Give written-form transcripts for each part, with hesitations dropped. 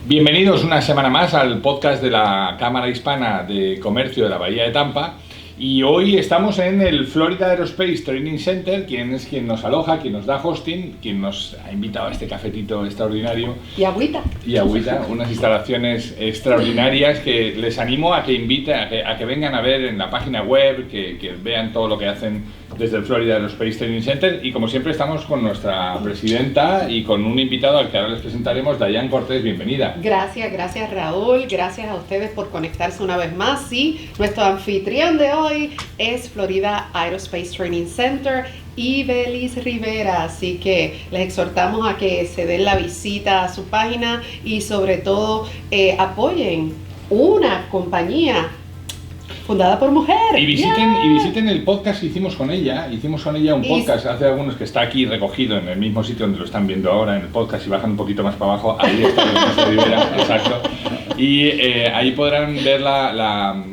Bienvenidos una semana más al podcast de la Cámara Hispana de Comercio de la Bahía de Tampa. Y hoy estamos en el Florida Aerospace Training Center, quien nos aloja, quien nos da hosting, quien nos ha invitado a este cafetito extraordinario. Y agüita. Y agüita, unas instalaciones extraordinarias que les animo a que a que vengan a ver en la página web, que vean todo lo que hacen desde el Florida Aerospace Training Center. Y como siempre estamos con nuestra presidenta y con un invitado al que ahora les presentaremos, Dayan Cortés. Bienvenida. Gracias Raúl, gracias a ustedes por conectarse una vez más. Sí, nuestro anfitrión de hoy es Florida Aerospace Training Center y Belis Rivera, así que les exhortamos a que se den la visita a su página y sobre todo apoyen una compañía fundada por mujeres. Y visiten el podcast que hicimos con ella. Hicimos con ella un podcast hace algunos que está aquí recogido en el mismo sitio donde lo están viendo ahora, en el podcast, y bajan un poquito más para abajo, ahí está Belis Rivera, exacto. Y ahí podrán ver la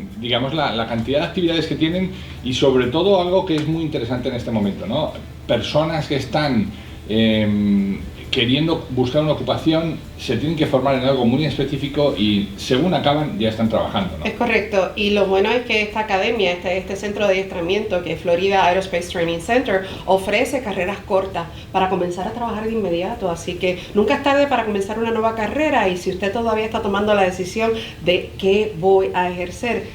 cantidad de actividades que tienen y sobre todo algo que es muy interesante en este momento, ¿no? Personas que están queriendo buscar una ocupación, se tienen que formar en algo muy específico y según acaban ya están trabajando, ¿no? Es correcto, y lo bueno es que esta academia, este centro de adiestramiento que es Florida Aerospace Training Center, ofrece carreras cortas para comenzar a trabajar de inmediato, así que nunca es tarde para comenzar una nueva carrera. Y si usted todavía está tomando la decisión de qué voy a ejercer,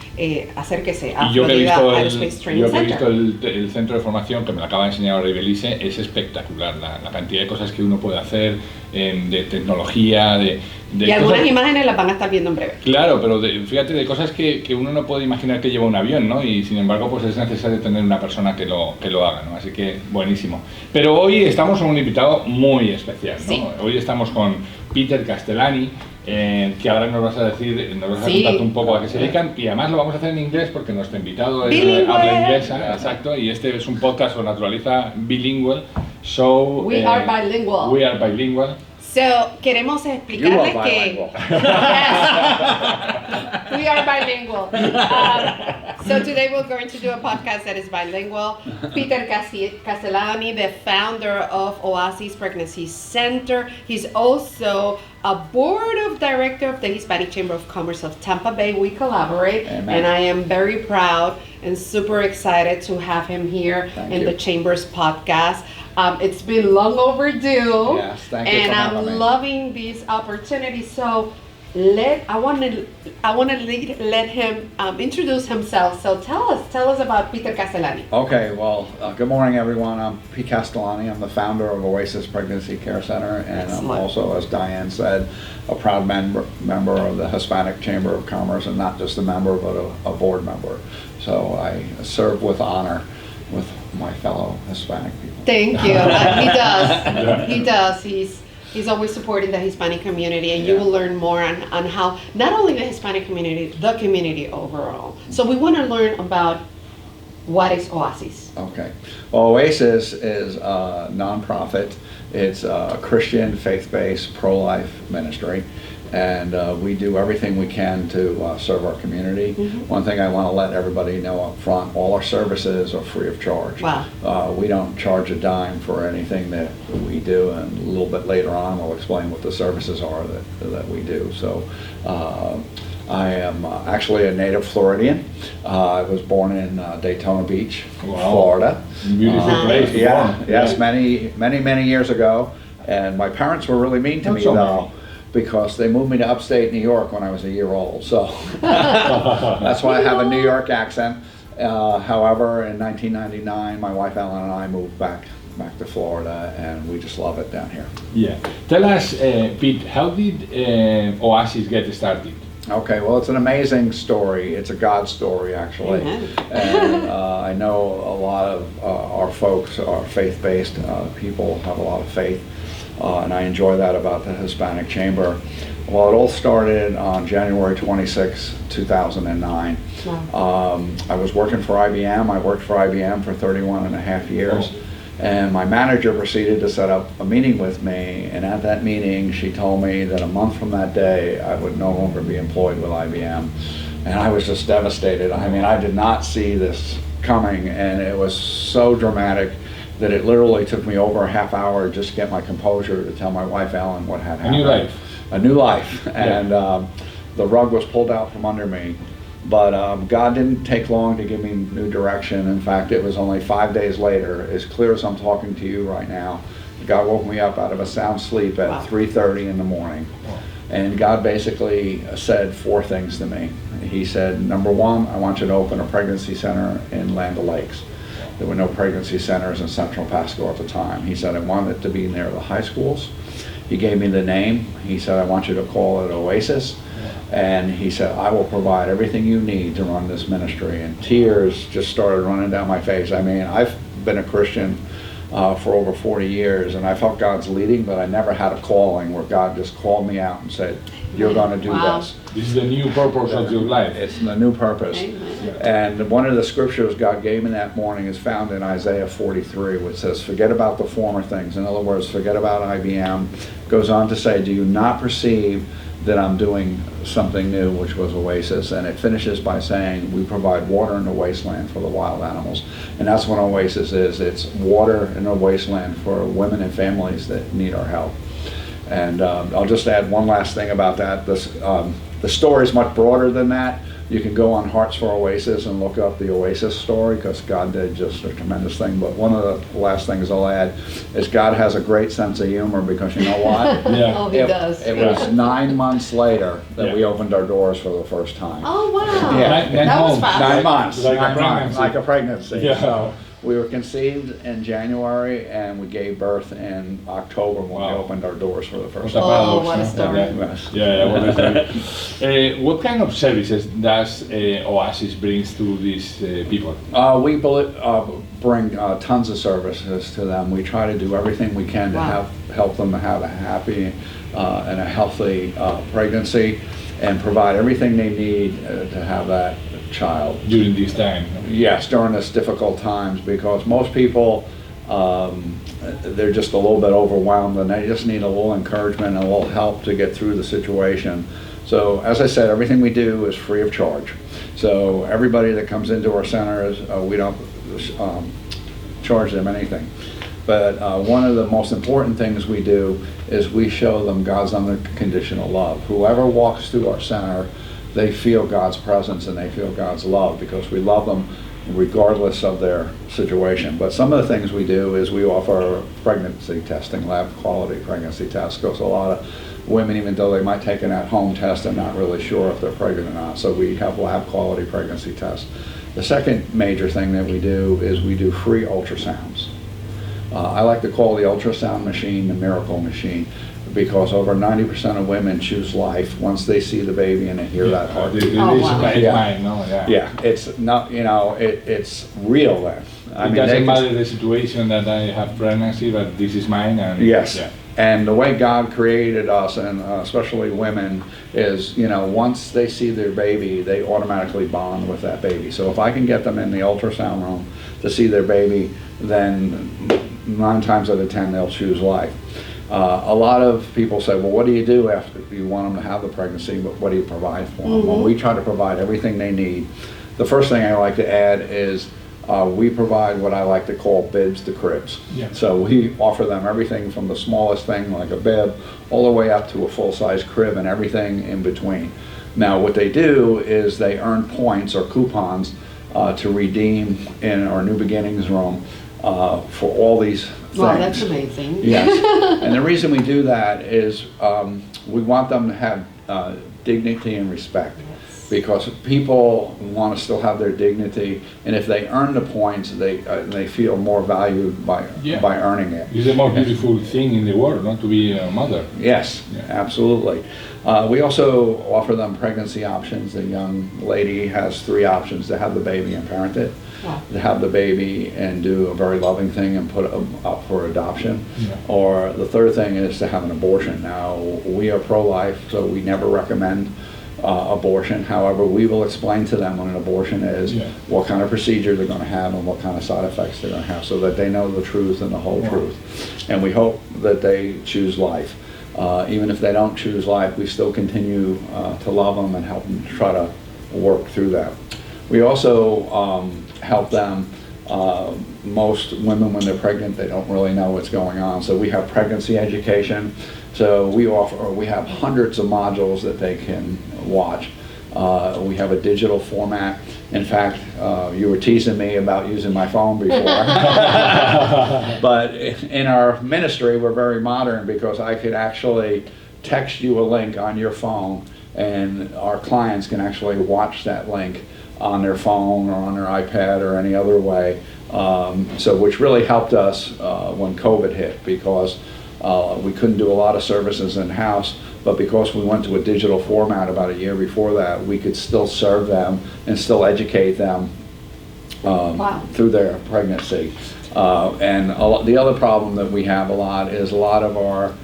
acérquese a Florida Aerospace Training Center. Yo que he visto el centro de formación, que me lo acaba de enseñar ahora Ibelice, es espectacular la cantidad de cosas que uno puede hacer, de tecnología, y algunas imágenes las van a estar viendo en breve. Claro, pero fíjate, de cosas que uno no puede imaginar que lleva un avión, ¿no? Y sin embargo, pues es necesario tener una persona que lo haga, ¿no? Así que buenísimo. Pero hoy estamos con un invitado muy especial, ¿no? Sí. Hoy estamos con Peter Castellani, que ahora nos vas a contar un poco a qué se dedican, y además lo vamos a hacer en inglés porque nuestro invitado habla inglés, exacto, y este es un podcast con naturaleza bilingüe, so we are bilingual. We are bilingual. So, queremos explicarles que yes, we are bilingual. So today we're going to do a podcast that is bilingual. Peter Castellani, the founder of Oasis Pregnancy Center. He's also a board of director of the Hispanic Chamber of Commerce of Tampa Bay. We collaborate. Amen. And I am very proud and super excited to have him here in the Chamber's podcast. It's been long overdue. Yes, thank you. And I'm loving this opportunity. So I want to let him introduce himself. So tell us about Peter Castellani. Okay, well, good morning, everyone. I'm Pete Castellani. I'm the founder of Oasis Pregnancy Care Center, and Excellent. I'm also, as Diane said, a proud member of the Hispanic Chamber of Commerce, and not just a member, but a board member. So I serve with honor with my fellow Hispanic people. Thank you. He does. He does. He's always supporting the Hispanic community, and you will learn more on how not only the Hispanic community, the community overall. So we want to learn about what is Oasis. Okay. Well, Oasis is a nonprofit. It's a Christian, faith-based, pro-life ministry. And we do everything we can to serve our community. Mm-hmm. One thing I want to let everybody know up front, all our services are free of charge. Wow. We don't charge a dime for anything that we do, and a little bit later on we'll explain what the services are that we do. So I am actually a native Floridian. I was born in Daytona Beach, Florida. Beautiful place. Yes, many years ago. And my parents were really mean to me though, because they moved me to upstate New York when I was a year old. So that's why I have a New York accent. However, in 1999, my wife Ellen and I moved back to Florida, and we just love it down here. Yeah. Tell us, Pete, how did Oasis get started? Okay, well, it's an amazing story. It's a God story, actually. Amen. And I know a lot of our folks are faith-based people, have a lot of faith. And I enjoy that about the Hispanic Chamber. Well, it all started on January 26, 2009. Wow. I was working for IBM. I worked for IBM for 31 and a half years. Oh. And my manager proceeded to set up a meeting with me. And at that meeting, she told me that a month from that day, I would no longer be employed with IBM. And I was just devastated. I mean, I did not see this coming, and it was so dramatic that it literally took me over a half hour just to get my composure to tell my wife Ellen what had happened. In your life? a new life, and the rug was pulled out from under me. But God didn't take long to give me new direction. In fact, it was only 5 days later, as clear as I'm talking to you right now, God woke me up out of a sound sleep at 3:30 in the morning. And God basically said 4 things to me. He said, number one, I want you to open a pregnancy center in Land O'Lakes. There were no pregnancy centers in Central Pasco at the time. He said, I want it to be near the high schools. He gave me the name. He said, I want you to call it Oasis. And he said, I will provide everything you need to run this ministry. And tears just started running down my face. I mean, I've been a Christian for over 40 years, and I felt God's leading, but I never had a calling where God just called me out and said, you're going to do this. This is the new purpose of your life. It's the new purpose. And one of the scriptures God gave me that morning is found in Isaiah 43, which says, forget about the former things. In other words, forget about IBM. Goes on to say, do you not perceive that I'm doing something new, which was Oasis? And it finishes by saying, we provide water in the wasteland for the wild animals. And that's what Oasis is. It's water in a wasteland for women and families that need our help. And I'll just add one last thing about that. The story is much broader than that. You can go on Hearts for Oasis and look up the Oasis story, because God did just a tremendous thing. But one of the last things I'll add is God has a great sense of humor, because you know what? Oh, he does. It was 9 months later that we opened our doors for the first time. Oh, wow. Yeah. That was fast. 9 months. Like a 9 months. pregnancy. Like a pregnancy. Yeah. So we were conceived in January, and we gave birth in October when we opened our doors for the first time. Oh, what a story. What a story. What kind of services does Oasis brings to these people? We bring tons of services to them. We try to do everything we can to help them have a happy and a healthy pregnancy, and provide everything they need to have that child. During this time? Yes, during this difficult times, because most people, they're just a little bit overwhelmed, and they just need a little encouragement and a little help to get through the situation. So, as I said, everything we do is free of charge. So everybody that comes into our centers, we don't charge them anything. But one of the most important things we do is we show them God's unconditional love. Whoever walks through our center, they feel God's presence and they feel God's love, because we love them regardless of their situation. But some of the things we do is we offer pregnancy testing, lab quality pregnancy tests, because a lot of women, even though they might take an at-home test, are not really sure if they're pregnant or not. So we have lab quality pregnancy tests. The second major thing that we do is we do free ultrasounds. I like to call the ultrasound machine the miracle machine, because over 90% of women choose life once they see the baby and they hear that heartbeat. Yeah, it's not, it's real then. It doesn't matter the situation that I have pregnancy, but this is mine. And yes. Yeah. And the way God created us, and especially women, is, once they see their baby, they automatically bond with that baby. So if I can get them in the ultrasound room to see their baby, then 9 times out of 10 they'll choose life. A lot of people say, well, what do you do after you want them to have the pregnancy, but what do you provide for them? Well, we try to provide everything they need. The first thing I like to add is we provide what I like to call bibs to cribs. Yeah. So we offer them everything from the smallest thing, like a bib, all the way up to a full-size crib and everything in between. Now, what they do is they earn points or coupons to redeem in our New Beginnings room for all these things. Wow, that's amazing. Yes. And the reason we do that is we want them to have dignity and respect. Because people want to still have their dignity, and if they earn the points, they feel more valued by earning it. It's the most beautiful thing in the world, not to be a mother. Yes, absolutely. We also offer them pregnancy options. The young lady has 3 options: to have the baby and parent it, to have the baby and do a very loving thing and put them up for adoption, or the third thing is to have an abortion. Now, we are pro-life, so we never recommend abortion. However, we will explain to them what an abortion is, what kind of procedure they're going to have, and what kind of side effects they're going to have, so that they know the truth and the whole truth. And we hope that they choose life. Even if they don't choose life, we still continue to love them and help them try to work through that. We also help them. Most women, when they're pregnant, they don't really know what's going on. So we have pregnancy education. So we have hundreds of modules that they can watch. We have a digital format. In fact, you were teasing me about using my phone before. But in our ministry, we're very modern because I could actually text you a link on your phone, and our clients can actually watch that link on their phone or on their iPad or any other way. So which really helped us when COVID hit, because we couldn't do a lot of services in-house, but because we went to a digital format about a year before that, we could still serve them and still educate them through their pregnancy. And the other problem that we have a lot is a lot of our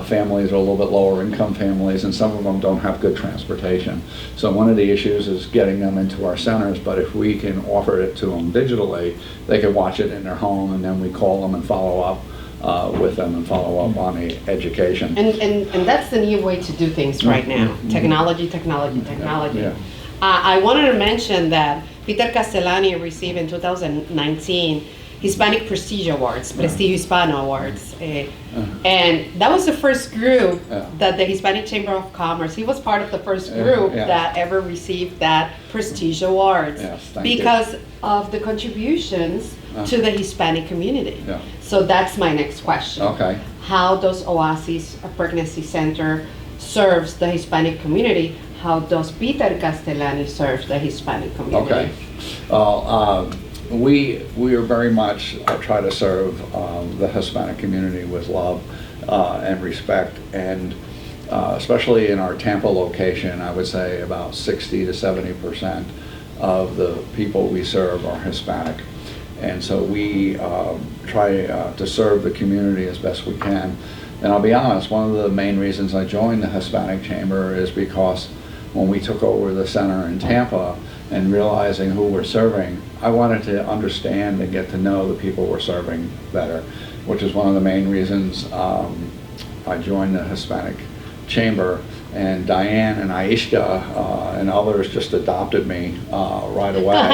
families are a little bit lower income families, and some of them don't have good transportation. So one of the issues is getting them into our centers, but if we can offer it to them digitally, they can watch it in their home, and then we call them and follow up with them and follow up on the education. And that's the new way to do things right now. Technology. Yeah. I wanted to mention that Peter Castellani received in 2019 Hispanic Prestige Awards, Prestigio Hispano Awards. And that was the first group that the Hispanic Chamber of Commerce, he was part of the first group that ever received that Prestige Awards because of the contributions to the Hispanic community. So that's my next question. Okay. How does Oasis, a pregnancy center, serves the Hispanic community? How does Peter Castellani serve the Hispanic community? Okay. Well, we are very much try to serve the Hispanic community with love and respect, and especially in our Tampa location, I would say about 60 to 70% of the people we serve are Hispanic. And so we try to serve the community as best we can. And I'll be honest, one of the main reasons I joined the Hispanic Chamber is because when we took over the center in Tampa and realizing who we're serving, I wanted to understand and get to know the people we're serving better, which is one of the main reasons I joined the Hispanic Chamber. And Diane and Aishka and others just adopted me right away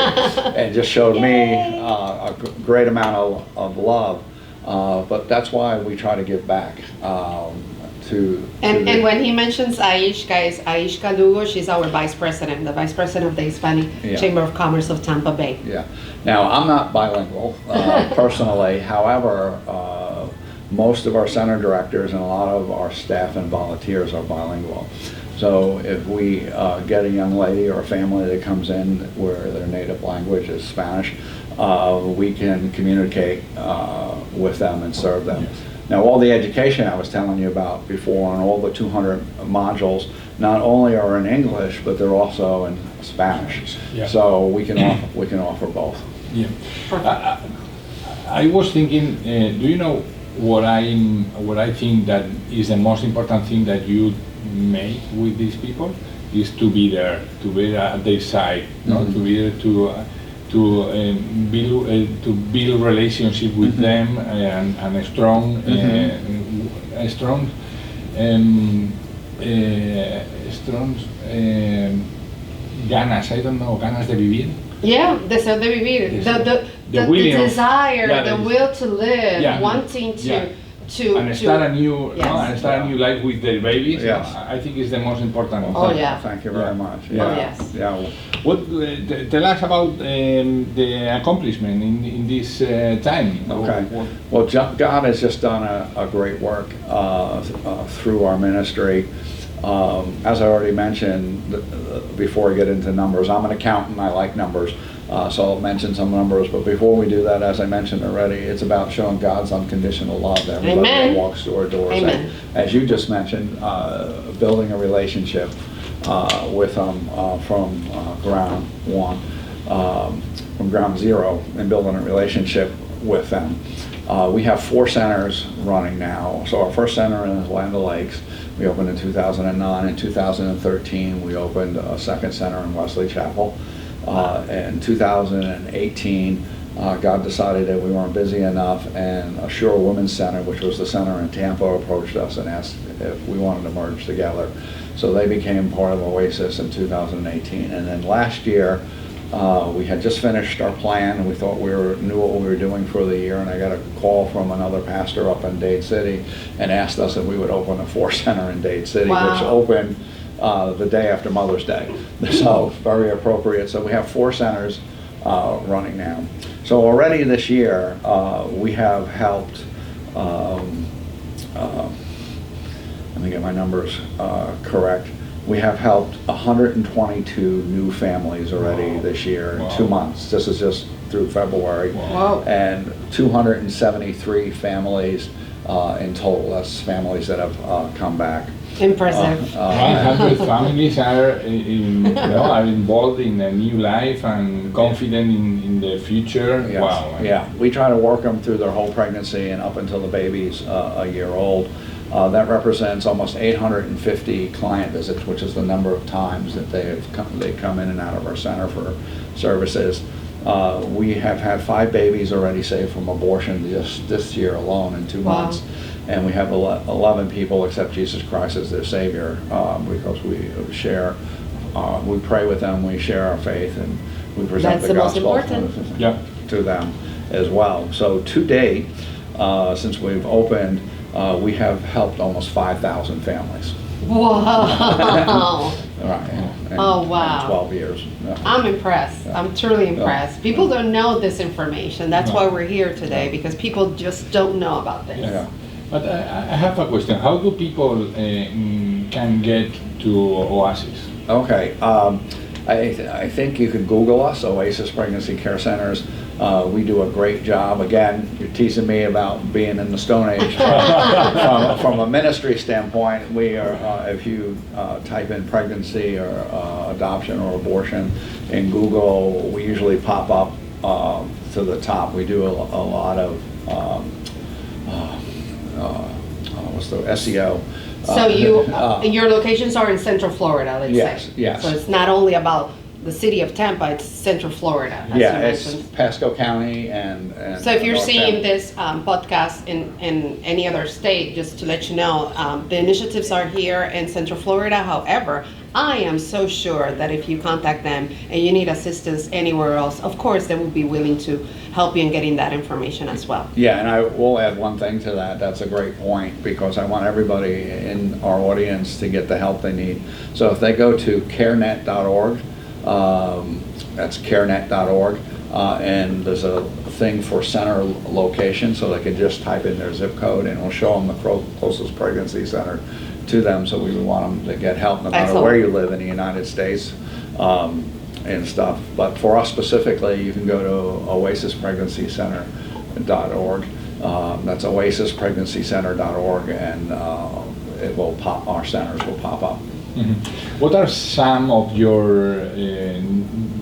and just showed me a great amount of love. But that's why we try to give back. And when he mentions Aishka, is Aishka Lugo. She's our vice president, the vice president of the Hispanic Chamber of Commerce of Tampa Bay. Yeah. Now, I'm not bilingual personally. However, most of our center directors and a lot of our staff and volunteers are bilingual. So if we get a young lady or a family that comes in where their native language is Spanish, we can communicate with them and serve them. Now, all the education I was telling you about before and all the 200 modules not only are in English, but they're also in Spanish. So we can offer both. Yeah. I was thinking, do you know what I think that is the most important thing that you make with these people is to be there, to be at their side, to be there to build relationship with them and a strong ganas, I don't know, ganas de vivir. Yeah, deseo de vivir, the desire, the will to live, wanting to and start a new a new life with their babies. I think is the most important. Thank you very much. What tell us about the accomplishment in this time? Okay. Well, God has just done a great work through our ministry. As I already mentioned before I get into numbers, I'm an accountant. I like numbers. So I'll mention some numbers, but before we do that, as I mentioned already, it's about showing God's unconditional love to everybody that walks through our doors. And, as you just mentioned, building a relationship with them from ground one, from ground zero, and building a relationship with them. We have 4 centers running now. So our first center in Land Lakes, we opened in 2009. In 2013, we opened a second center in Wesley Chapel. In 2018, God decided that we weren't busy enough, and Assure Women's Center, which was the center in Tampa, approached us and asked if we wanted to merge together. So they became part of Oasis in 2018. And then last year, We had just finished our plan, and we thought knew what we were doing for the year, and I got a call from another pastor up in Dade City and asked us if we would open a 4-center in Dade City, which opened the day after Mother's Day. So very appropriate. So we have 4 centers running now. So already this year, we have helped, let me get my numbers correct. We have helped 122 new families already this year in 2 months. This is just through February. And 273 families in total. That's families that have come back. Impressive. 100 families are, are involved in a new life and confident in the future. Yes. Wow. Yeah, we try to work them through their whole pregnancy and up until the baby's a year old. That represents almost 850 client visits, which is the number of times that they come in and out of our center for services. We have had 5 babies already saved from abortion just this year alone in 2 months. And we have 11 people accept Jesus Christ as their Savior because we share, we pray with them, we share our faith, and we present the gospel to them as well. So to date, since we've opened, we have helped almost 5,000 families. Wow. Right. In 12 years. I'm impressed. I'm truly impressed. People don't know this information. That's why we're here today, because people just don't know about this. Yeah. But I have a question. How do people can get to Oasis? Okay. I think you could Google us, Oasis Pregnancy Care Centers. We do a great job. Again, you're teasing me about being in the Stone Age. From a ministry standpoint, we are, if you type in pregnancy or adoption or abortion in Google, we usually pop up to the top. We do a lot of what's the SEO. So your locations are in Central Florida, let's say. Yes. So it's not only about the city of Tampa, it's Central Florida. It's Pasco County and so if you're North seeing Tampa. this podcast in any other state, just to let you know, the initiatives are here in Central Florida. However, I am so sure that if you contact them and you need assistance anywhere else, of course they will be willing to help you in getting that information as well. Yeah, and I will add one thing to that. That's a great point, because I want everybody in our audience to get the help they need. So if they go to carenet.org, that's carenet.org, and there's a thing for center location, so they can just type in their zip code and it'll show them the closest pregnancy center to them. So we would want them to get help no matter where you live in the United States and stuff. But for us specifically, you can go to oasispregnancycenter.org. That's oasispregnancycenter.org, and it will pop. Our centers will pop up. Mm-hmm. What are some of your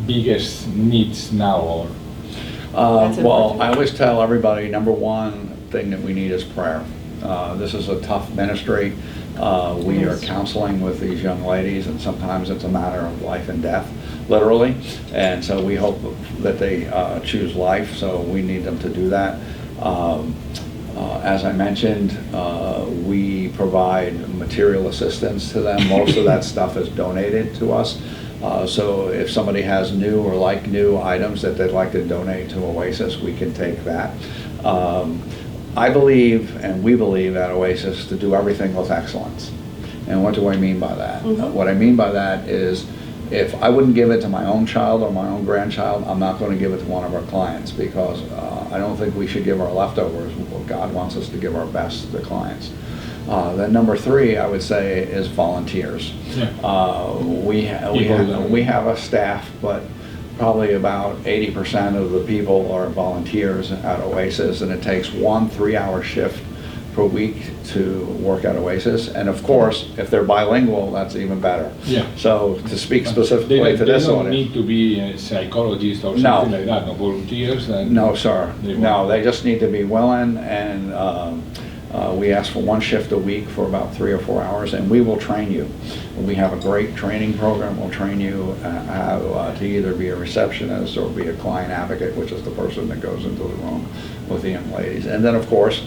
biggest needs now? Well, I always tell everybody, number one thing that we need is prayer. This is a tough ministry. We are counseling with these young ladies, and sometimes it's a matter of life and death, literally. And so we hope that they choose life, so we need them to do that. As I mentioned, we provide material assistance to them. Most of that stuff is donated to us. So if somebody has new or new items that they'd like to donate to Oasis, we can take that. I believe, and we believe at Oasis, to do everything with excellence. And what do I mean by that? What I mean by that is, if I wouldn't give it to my own child or my own grandchild, I'm not going to give it to one of our clients, because I don't think we should give our leftovers. God wants us to give our best to the clients. Then number three, I would say, is volunteers. We have a staff, but probably about 80% of the people are volunteers at Oasis, and it takes 1 3-hour shift per week to work at Oasis. And of course, if they're bilingual, that's even better. So to speak specifically to this audience, they don't need to be a psychologist or something like that. No volunteers. No, sir. No, they just need to be willing, and we ask for 1 shift a week for about 3 or 4 hours, and we will train you. We have a great training program. We'll train you how to either be a receptionist or be a client advocate, which is the person that goes into the room with the young ladies. And then, of course,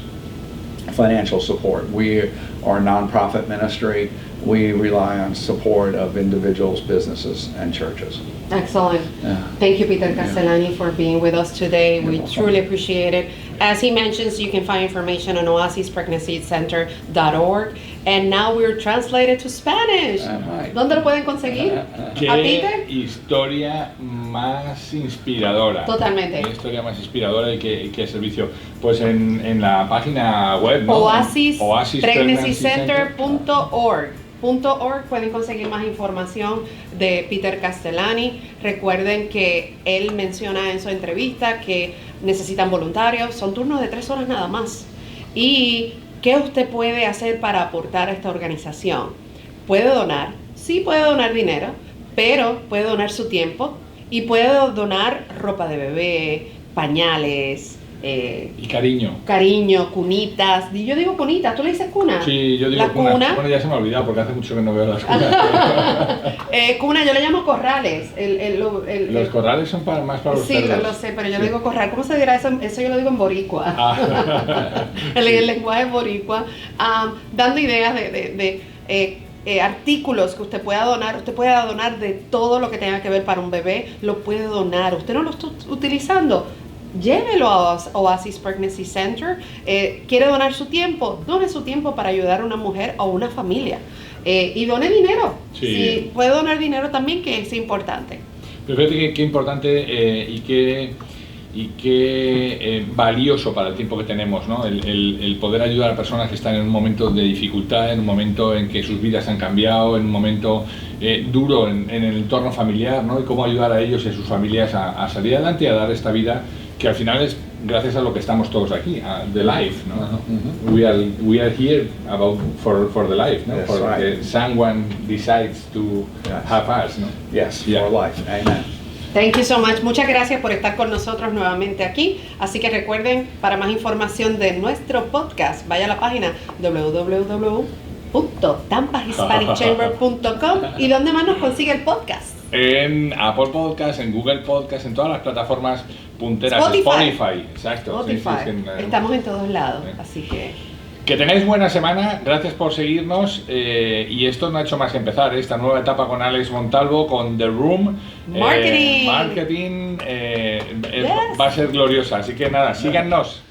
financial support. We our nonprofit ministry, we rely on support of individuals, businesses, and churches. Excellent. Yeah. Thank you, Peter Castellani, for being with us today. You're We welcome. truly appreciate it. As he mentions, you can find information on oasispregnancycenter.org. And now we're translated to Spanish. Right. ¿Dónde lo pueden conseguir? ¿A Peter? Qué historia más inspiradora. Totalmente. Qué historia más inspiradora y qué servicio. Pues en la página web, ¿no? Oasispregnancycenter.org. .org pueden conseguir más información de Peter Castellani. Recuerden que él menciona en su entrevista que necesitan voluntarios, son turnos de 3 horas nada más. ¿Y qué usted puede hacer para aportar a esta organización? Puede donar, sí puede donar dinero, pero puede donar su tiempo y puede donar ropa de bebé, pañales, Y cariño. cariño, cunitas. Yo digo cunitas, ¿tú le dices cuna? Sí, yo digo La cuna. Bueno, ya se me ha olvidado porque hace mucho que no veo las cunas. Cuna, yo le llamo corrales. Los corrales son más para los Sí, cerdos. lo sé, pero yo Sí. le digo corral. ¿Cómo se dirá eso? Eso yo lo digo en boricua. Ah. El lenguaje boricua. Dando ideas de artículos que usted pueda donar. Usted puede donar de todo lo que tenga que ver para un bebé. Lo puede donar. ¿Usted no lo está utilizando? Llévelo a Oasis Pregnancy Center. ¿Quiere donar su tiempo? Done su tiempo para ayudar a una mujer o una familia. Y done dinero. Sí. Si puede donar dinero también, que es importante. Pero fíjate qué importante y qué valioso para el tiempo que tenemos, ¿no? El poder ayudar a personas que están en un momento de dificultad, en un momento en que sus vidas han cambiado, en un momento duro en el entorno familiar, ¿no? Y cómo ayudar a ellos y a sus familias a salir adelante y a dar esta vida que al final es gracias a lo que estamos todos aquí, the life, ¿no? We are here for the life, ¿no? That's For right. que someone decides to Yes. have us, ¿no? Yes, Yeah. for life. Amen. Thank you so much. Muchas gracias por estar con nosotros nuevamente aquí. Así que recuerden, para más información de nuestro podcast, vaya a la página www.tampahispanicchamber.com. ¿Y dónde más nos consigue el podcast? En Apple Podcast, en Google Podcast, en todas las plataformas punteras. Spotify. Exacto. Sí, Spotify. sí, es que, Estamos en todos lados, Sí. así que... que tengáis buena semana, gracias por seguirnos y esto no ha hecho más que empezar, esta nueva etapa con Alex Montalvo, con The Room. Marketing. Marketing Yes. va a ser gloriosa, así que nada, síganos.